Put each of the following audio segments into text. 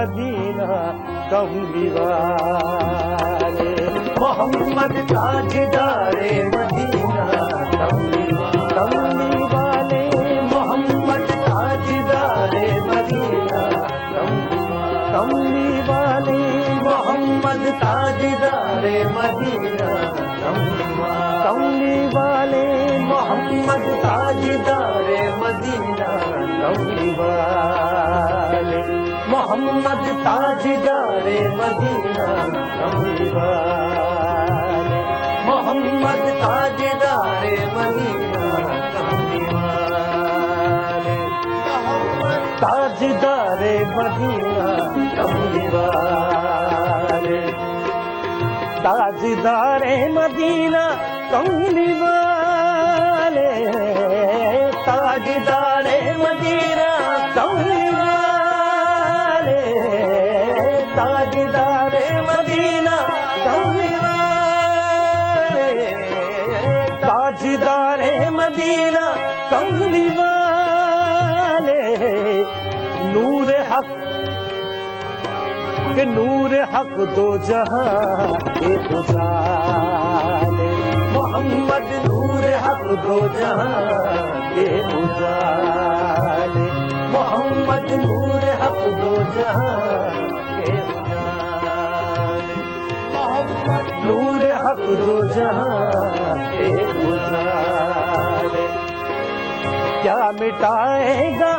Medina कमली वाले, मोहम्मद ताजदारे Medina कमली वाले, मोहम्मद ताजदारे मदीना कमली वाले, मोहम्मद ताजदारे मदीना कमली वाले, मोहम्मद ताजदारे मदीना कमली वाले, मोहम्मद ताजदारे मदीना कमली वाले, मोहम्मद ताजदारे मदीना कमली वाले, ताजदारे मदीना कमली वाले, ताजदारे मदीना कमली वाले, ताजदारे मदीना कमली वाले, ताजदारे मदीना कमली वाले, ताजदारे मदीना कमली वाले, नूर हक के नूर हक दो जहां के उजाले, मोहम्मद नूर हक दो जहां के उजाले, मोहम्मद नूर हक दो जहां के उजाले, मोहम्मद नूर हक दो जहां के उजाले, क्या मिटाएगा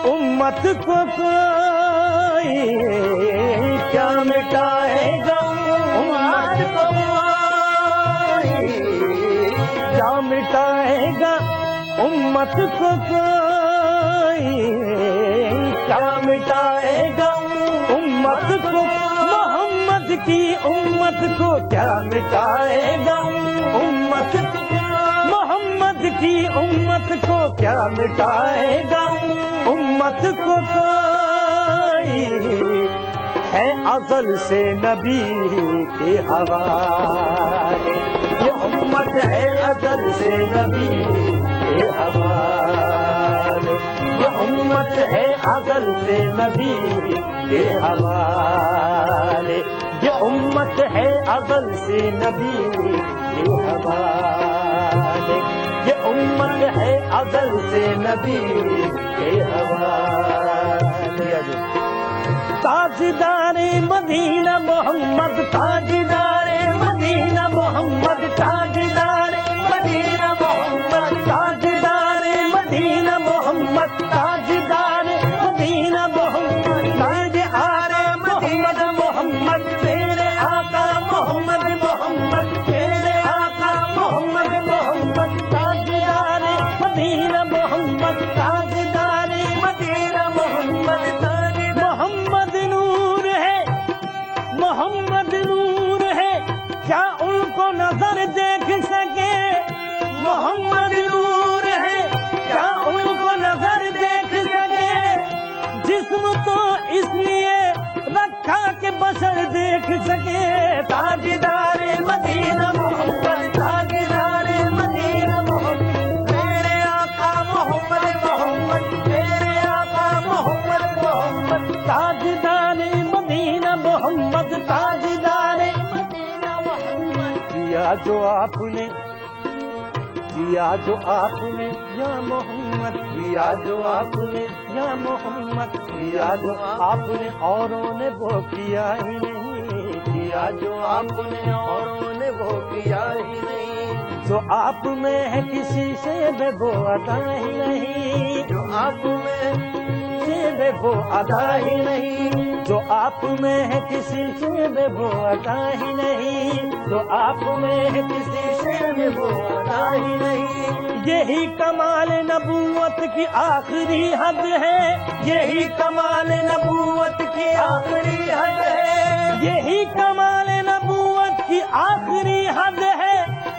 उम्मत को कोई, क्या मिटाएगा उम्मत को कोई, क्या मिटाएगा उम्मत को कोई, क्या मिटाएगा उम्मत को, मोहम्मद की उम्मत को क्या मिटाएगा उम्मत, मोहम्मद की उम्मत को क्या मिटाएगा उम्मत को कोई, है अज़ल से नबी के हवाले, ये उम्मत है अज़ल से नबी के हवाले, ये उम्मत है अज़ल से नबी के हवाले, ये उम्मत है अज़ल से नबी के हवाले, ये उम्मत है अज़ल से नबी के हवाले। ताजदारे मदीना मोहम्मद, ताजदारे मदीना मोहम्मद, ताजदारे मदीना मोहम्मद, ताजदारे मदीना मोहम्मद, ताजदारे मदीना मोहम्मद, ताजदारे मोहम्मद मोहम्मद, तेरे आका मोहम्मद मोहम्मद, तेरे आका मोहम्मद मोहम्मद, ताजदारे मदीना मोहम्मद, ताजदारे मदीना मोहम्मद, मोहम्मद नूर है, मोहम्मद नूर है, क्या उनको नजर देख सके, मोहम्मद नूर है, क्या उनको नजर देख सके, जिस्म तो इसलिए रखा के बशर देख सके, ताजदारे मदीना मोहम्मद, ताजदारे मदीना मोहम्मद, तेरे आका मोहम्मद मोहम्मद, तेरे आका मोहम्मद मोहम्मद, ताजदारे मदीना मोहम्मद, ताजदारे मदीना मोहम्मद, किया जो आपने, किया जो आपने या मोहम्मद, किया जो आपने या मोहम्मद, किया जो आपने औरों ने वो किया ही नहीं, किया जो आपने औरों ने वो किया ही नहीं, जो आप में है किसी से भी वो अदा ही नहीं, जो आप में से भी वो अदा ही नहीं, जो आप में है किसी से भी वो अदा ही नहीं, जो आप में है किसी से भी वो अदा ही नहीं, यही कमाल नबूवत की आखिरी हद है, यही कमाल नबूवत की आखिरी हद है, यही कमाल नबूवत की आखिरी हद है,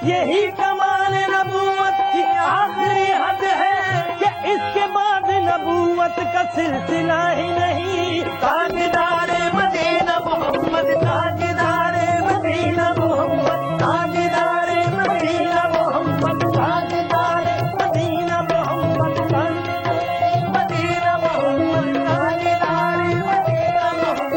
यही कमाल नबूवत की आखिरी हद है, कि इसके बाद नबूवत का सिलसिला ही नहीं, ताजदारे मदीना मोहम्मद, ताजदारे मदीना मोहम्मद, ताजदारे मदीना मोहम्मद, ताजदारे मदीना मोहम्मद, मदीना मोहम्मद, ताजदारे मदीना मोहम्मद,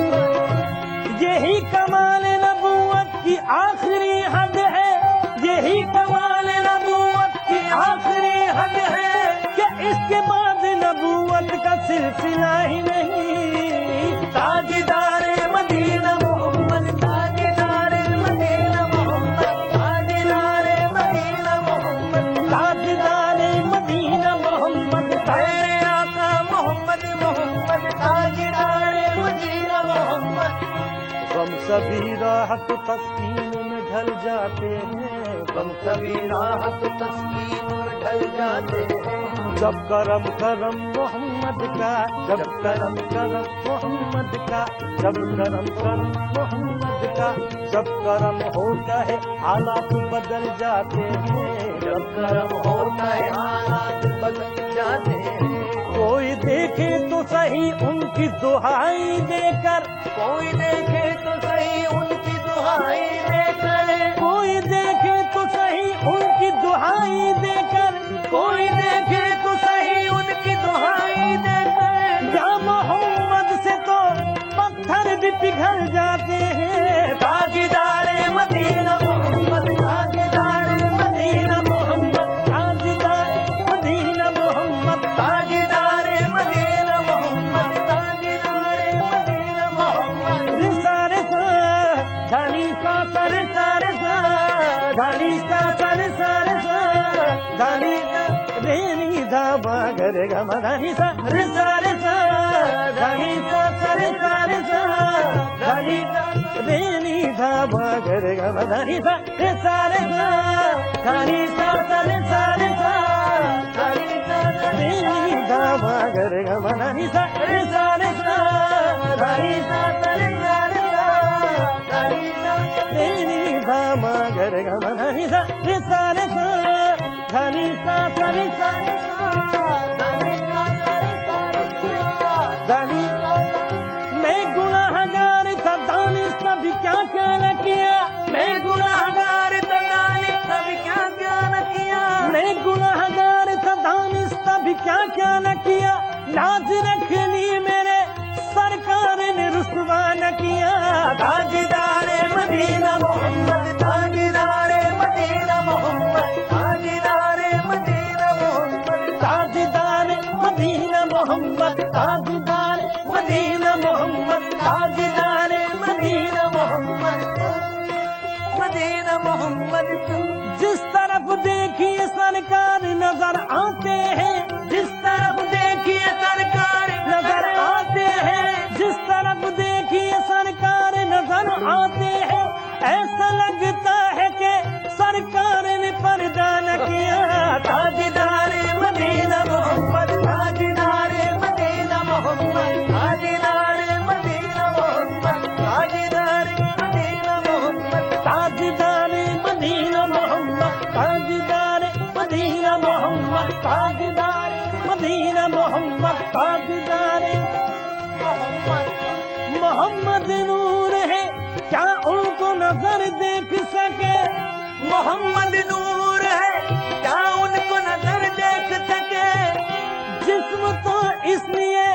कभी राहत तस्कीन में ढल जाते हैं, गम कभी राहत तस्कीन में ढल जाते हैं। जब करम करम मोहम्मद का, जब करम करम मोहम्मद का, जब करम करम मोहम्मद का, जब करम होता है हालात बदल जाते हैं, जब करम होता है हालात बदल जाते हैं। कोई देखे तो सही उनकी दुहाई देकर, कोई देखे तो सही उनकी दुहाई देकर, कोई देखे तो सही उनकी दुहाई देकर, कोई देखे तो सही उनकी दुहाई देकर। या मोहम्मद से तो पत्थर भी पिघल जाते हैं। ताजदारे मदीना मोहम्मद, ताजदारे मदीना मोहम्मद, ताजदार मदीना मोहम्मद, ताजदारे मदीना मोहम्मद, ताजदारे मदीना मोहम्मद। सारे धनी सा सर सारे धनी सा सर सारे धनी रेनी धाबा गर गम धनी सा सारे धनी सा सर सारे धनी रेनी धाबा गर गम धनी सा सारे धनी सा सर सारे रेनी धाबा गर गम धनी सा सारे धनी सा सर रेनी धामा गर गम धनी सा सारे धनी सा सरे धनी। मैं गुनाहगार था दानिश भी क्या क्या न किया, मैं गुनाहगार था दानिश भी क्या क्या न किया, मैं गुनाहगार था दानिश भी क्या क्या न किया। लाज रखनी मेरे सरकार ने रुसवा न किया। ताजदारे मदीना मोहम्मद, ताजदारे मदीना मोहम्मद, ताजदारे मदीना मोहम्मद, ताजदार मदीना मोहम्मद, ताजदार मदीना मोहम्मद, ताजदार मदीना मोहम्मद, मदीना मोहम्मद। जिस तरफ देखिए सरकार नजर आते हैं, जिस तरफ देखिए सरकार नजर आते हैं, जिस तरफ देखिए सरकार नजर आते हैं। ऐसा लगता है कि सरकार ने पर्दा न किया। ताजदारे मदीना मोहम्मद, ताजदारे मदीना मोहम्मद, ताजदारे मदीना मोहम्मद, ताजदारे मदीना मोहम्मद, ताजदार मदीना मोहम्मद, ताजदार मदीना मोहम्मद, ताजदार मदीना मोहम्मद, ताजदार मोहम्मद नूर है क्या उनको नजर देख सके। मोहम्मद नूर है क्या उनको नजर देख सके। जिस्म तो इसलिए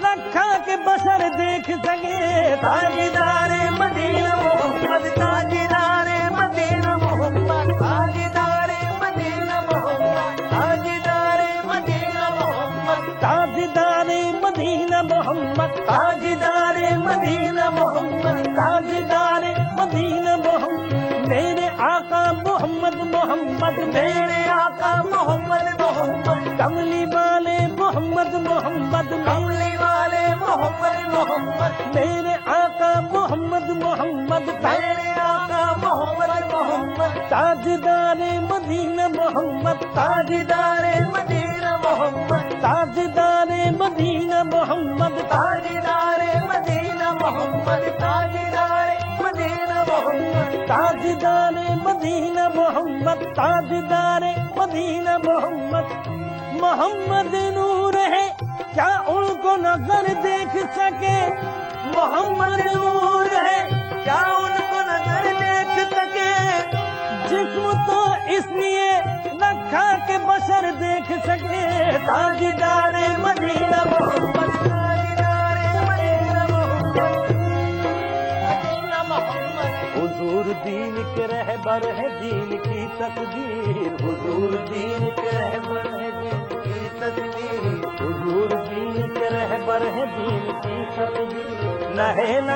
रखा के बशर देख सके। ताजदारे मदीना मोहम्मद, ताजदारे मदीना मोहम्मद, ताजदारे मदीना मोहम्मद, ताजदारे मदीना मोहम्मद, ताजदार मदीना मोहम्मद, ताजदार मदीना मोहम्मद, ताजदार मदीना मोहम्मद। मेरे आका मोहम्मद मोहम्मद, मेरे आका मोहम्मद मोहम्मद, कमली वाले मोहम्मद मोहम्मद, कमली वाले मोहम्मद मोहम्मद, मेरे आका मोहम्मद मोहम्मद, मेरे आका मोहम्मद मोहम्मद, ताजदार मदीना मोहम्मद, ताजदारे मदीना मोहम्मद, ताजदार मदीना मोहम्मद, ताजदारे मदीना मोहम्मद, ताजदारे मदीना मोहम्मद, ताजदार मदीना मोहम्मद, ताजदार मदीना मोहम्मद। मोहम्मद नूर है क्या उनको नजर देख सके। मोहम्मद नूर है क्या उनको नजर देख सके। जिस्म तो इसलिए रखा के बशर देख सके। ताजदारे मदीना मोहम्मद, ताजदारे मदीना मोहम्मद, मदीना मोहम्मद। हुजूर दीन के रहबर है दीन की तकदीर। हुजूर दीन के रहबर है दीन की तकदीर। हुजूर दीन के रहबर है दीन की तकदीर। नहे न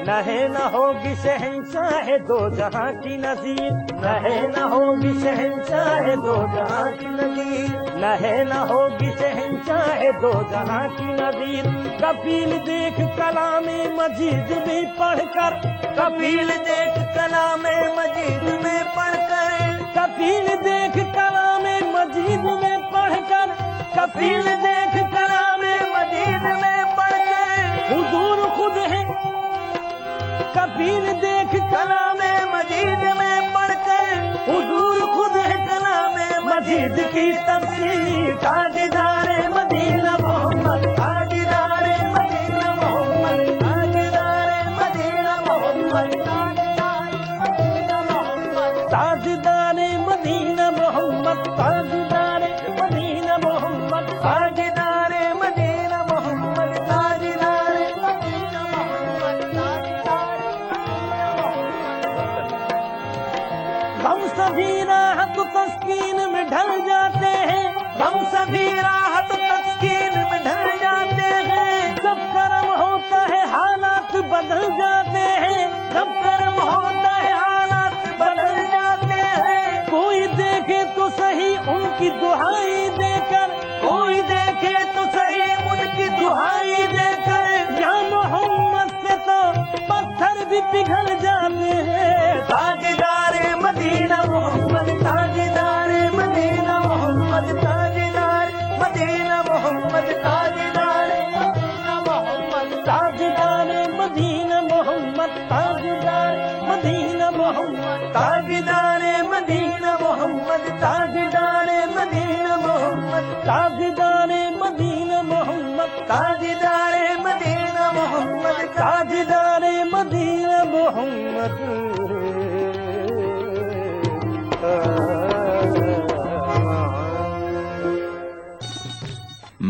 न है न होगी शहंशाह दो जहां की नजीर, न है न होगी शहंशाह दो जहां की नजीर, न है न होगी शहंशाह दो जहां की नजीर। कफील देख कलामे मजीद में पढ़कर, कफील देख कलामे मजीद में पढ़कर, कफील देख कलामे मजीद में पढ़कर, कफील देख कलामे मजीद में पढ़कर, हुजूर खुद है। कफील देख कलामे मजीद में पढ़कर, हुजूर खुद है कलामे मजीद की तफसीर। ताजदारे मदीना मोहम्मद, ताजदारे मदीना मोहम्मद, ताजदारे मदीना मोहम्मद, ताजदारे मदीना मोहम्मद, ताजदारे मदीना मोहम्मद, ताजदारे मदीना मोहम्मद, ताजदारे मदीना मोहम्मद, हम सभी राहत तस्कीन में ढल जाते हैं, हम सभी राहत तस्कीन में ढल जाते हैं। जब कर्म होता है हालात बदल जाते हैं, जब कर्म होता है हालात बदल जाते हैं। कोई देखे तो सही उनकी दुहाई देकर, कोई देखे तो सही उनकी दुहाई देकर, या मोहम्मद से तो पत्थर भी पिघल जाते हैं। ताजदारे मदीना मोहम्मद, ताजदारे मदीना मोहम्मद, ताजदारे मदीना मोहम्मद, ताजदारे मदीना मोहम्मद, ताजदारे मदीना मोहम्मद, ताजदारे मदीना मोहम्मद, ताजदारे मदीना मोहम्मद, ताजदारे मदीना मोहम्मद, ताजदारे मदीना मोहम्मद, ताजदारे मदीना मोहम्मद, ताजदारे मदीना मोहम्मद।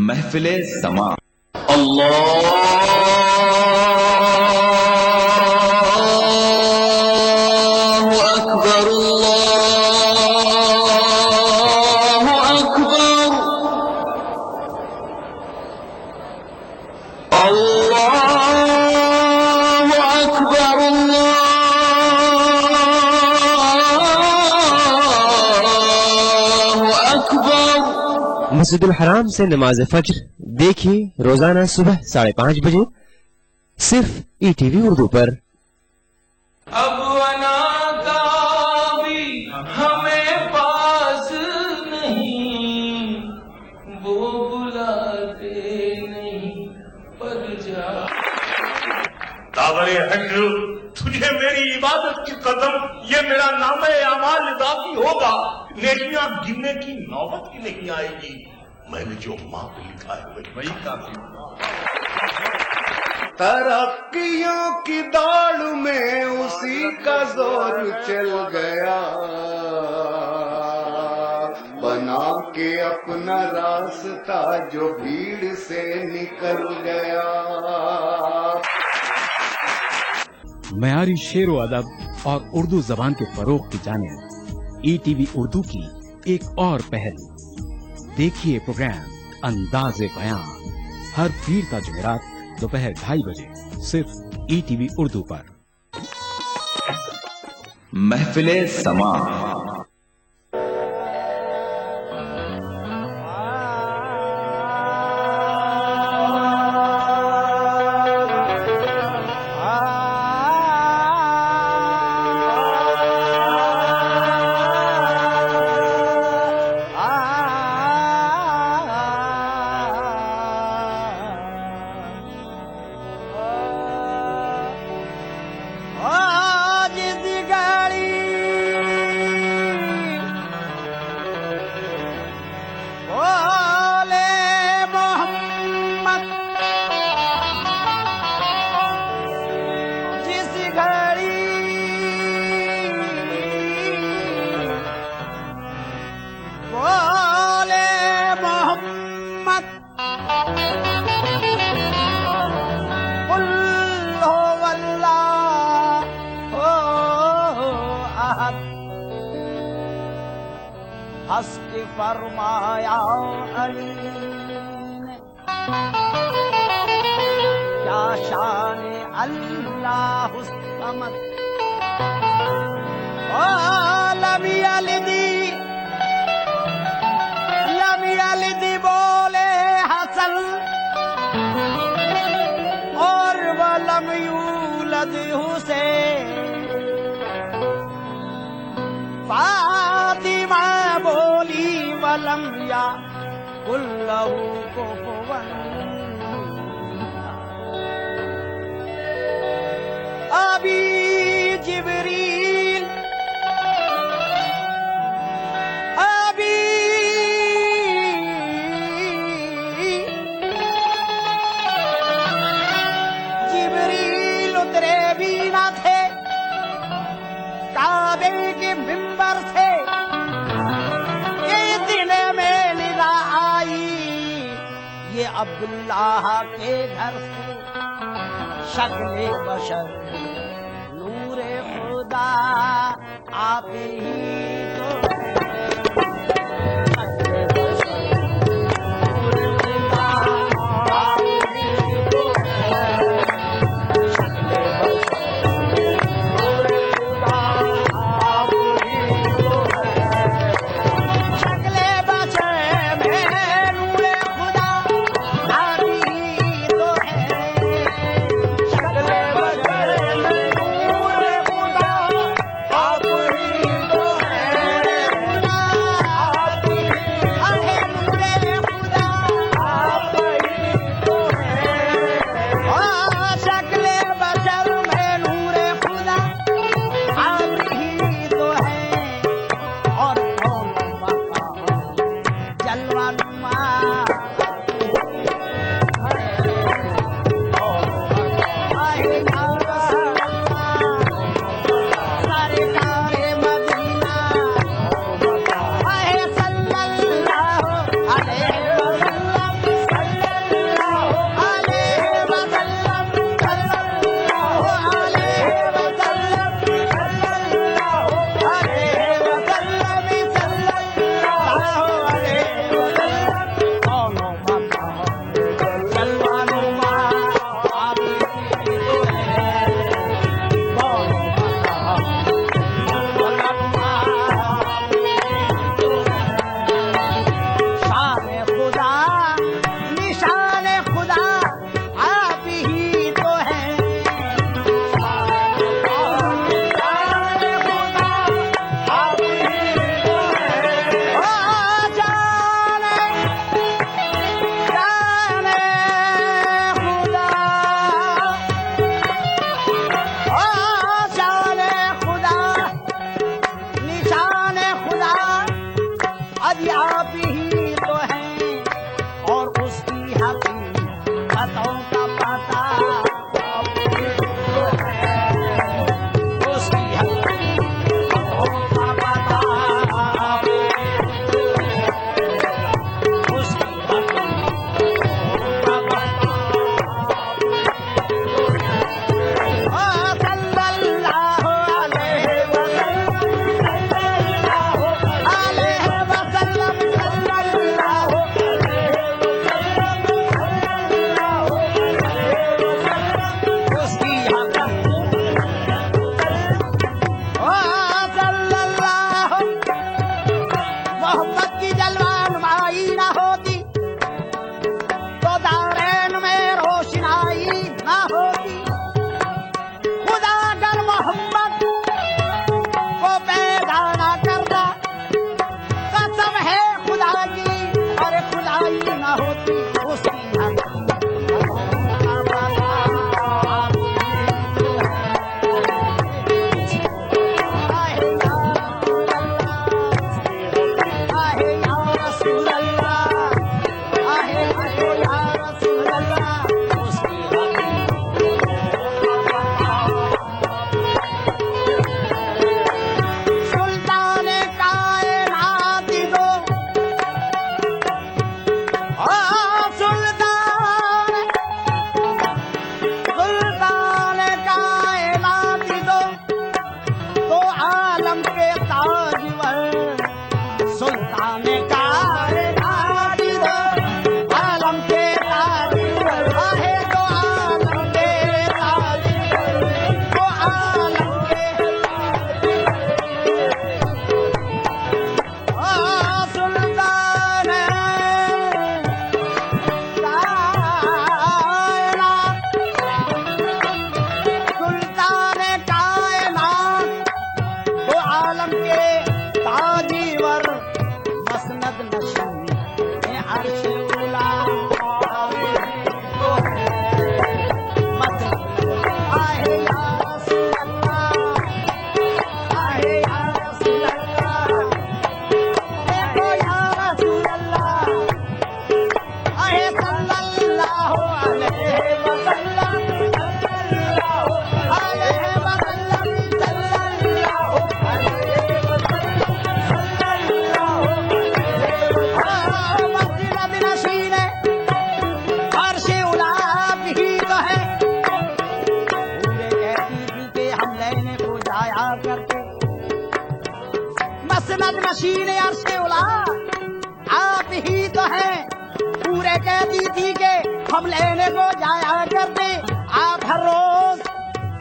महफिले समा। अल्लाहु अकबर, अल्लाहु अकबर, अल्लाहु अकबर, अल्लाहु अकबर। मस्जिदुल हराम से नमाज फज्र देखिए रोजाना सुबह 5:30 बजे सिर्फ ईटीवी उर्दू पर। अब अना का भी हमें पास नहीं, वो बुलाते नहीं पर जा। दावरे हजर, तुझे मेरी इबादत की कसम, ये मेरा नामे अमाल इजाफी होगा, नेकियां गिनने की नौबत ही नहीं आएगी। मैंने जो माँ को लिखा है वही काफी। तरक्कियों की दौड़ में उसी का जोर चल गया, बना के अपना रास्ता जो भीड़ से निकल गया। मयारी शेरो अदब और उर्दू जबान के फरोग की जानिब ईटीवी उर्दू की एक और पहल। देखिए प्रोग्राम अंदाज़े बयां हर पीर का जुमेरात दोपहर 2:30 बजे सिर्फ ईटीवी उर्दू पर। महफिले समा। हंस के फरमाया अली ने, या शान अल्लाह समद। ओ लम यलिदी बोले हसन और वलम यूलद हुसैन। फातिमा बोली वलम या कुल्लहु कुफुवन। अभी जिब्रील उतरे भी न थे काबे के मिंबर से। ये दिन में निदा आई ये अब्दुल्लाह के घर से। शक्ल बशर नूरे खुदा आप ही तो वसल्लम के ताजीवर मसनद नशीन अर्श उला तो है मसनद आहे या रसूल अल्लाह, आहे या रसूल अल्लाह, देखो या रसूल अल्लाह, आहे सल्लल्लाहु अलैहि वसल्लम, सल्लल्लाहु अलैहि वसल्लम, सल्लल्लाहु अलैहि वसल्लम, सल्लल्लाहु मसनद नशीन अर्श उला भी तो है। पूरे कहती थी कि हम लेने को जाया करते, मसनद नशीन अर्श उला आप ही तो हैं। पूरे कहती थी कि हम लेने को जाया करते, आप हर रोज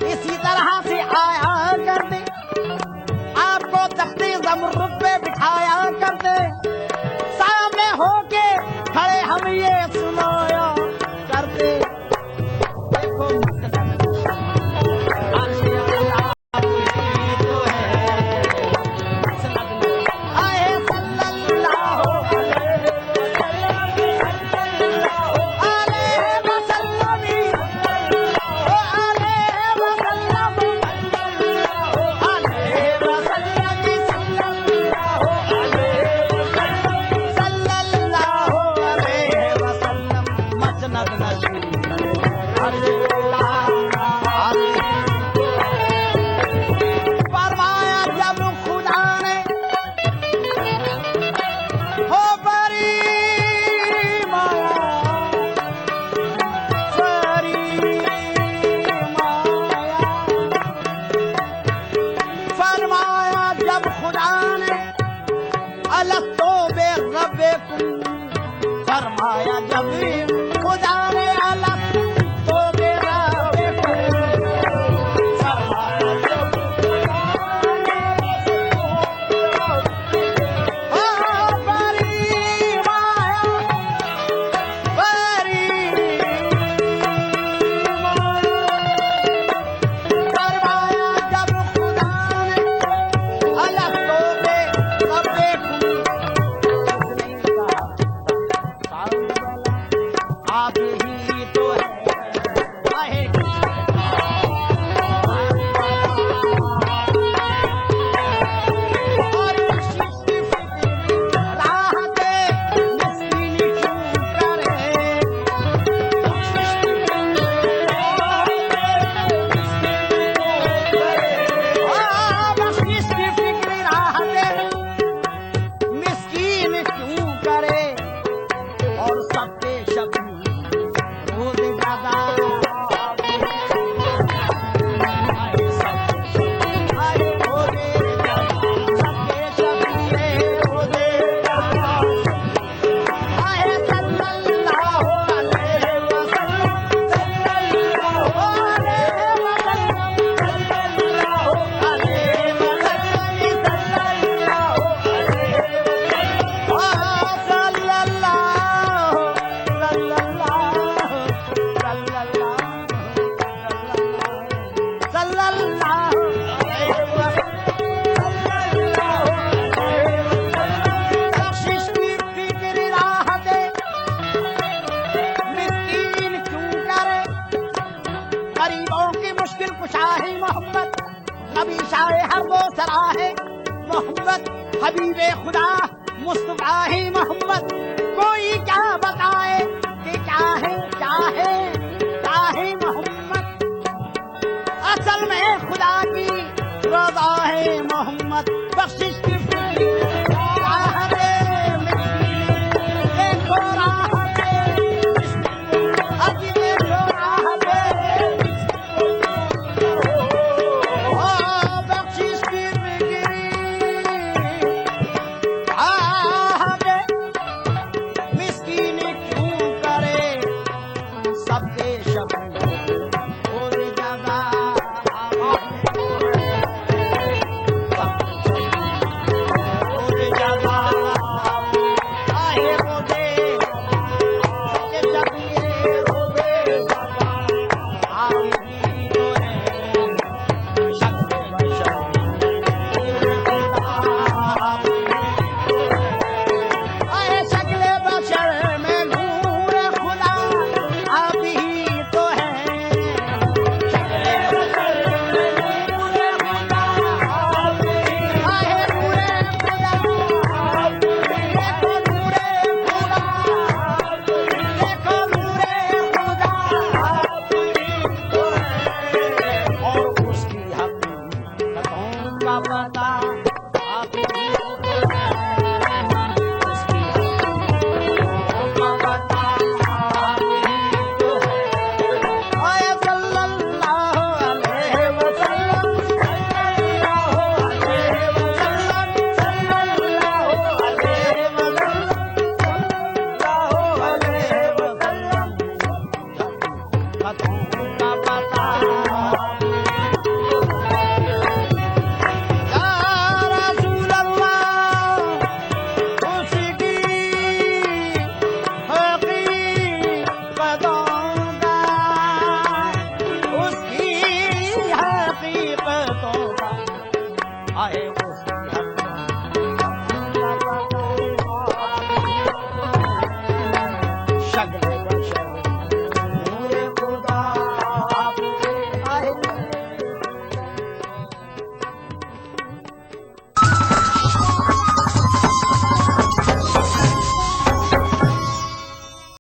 इसी तरह से आया करते, आपको तख्ते ज़मरुद पे बिठाया करते, सामने होके खड़े हम ये सुनाया करते। देखो मसनद अर्श उला भी तो है, मसनद आए सल्लल्लाहु अलैहि फरमाया जब खुदा ने हो बरी माया, बरी माया, फरमाया जब खुदा ने अलस्तो बे रब्बिकुम, फरमाया जब खुदा ने अलस्तो बे रब्बिकुम, फरमाया जब ओ बरी माया, बरी माया, फरमाया जब खुदा ने अलस्तो बे रब्बिकुम, उसने कहा आप ही तो है, आहे और शिष्ट राह दे मस्किन क्यों करे, बख्शिश की फिक्र राह दे मिस्कीन क्यों करे, और सबके शब्द रोज ज्यादा आए सबके आए रोजे सबके शब्द रोज ज्यादा आए सल्लल्लाहु अलैहि वसल्लम, सल्लल्लाहु अलैहि वसल्लम, सल्लल्लाहु अलैहि वसल्लम, सल्लल्लाहु बख्शिश की फिक्र राह दे मिस्कीन क्यों करे, गरीबों की मुश्किल कुशा है मोहम्मद, नबी शाह हर वो सराहे मोहम्मद, हबीबे खुदा मुस्तफा है मोहम्मद। कोई क्या बताए कि क्या है क्या है क्या है मोहम्मद, असल में खुदा की रज़ा है मोहम्मद। बख्शिश की फिक्र राह दे मिस्कीन, देखो राह दे अजी देखो राह दे, ओ बख्शिश की फिक्र राह दे मिस्कीन क्यों आए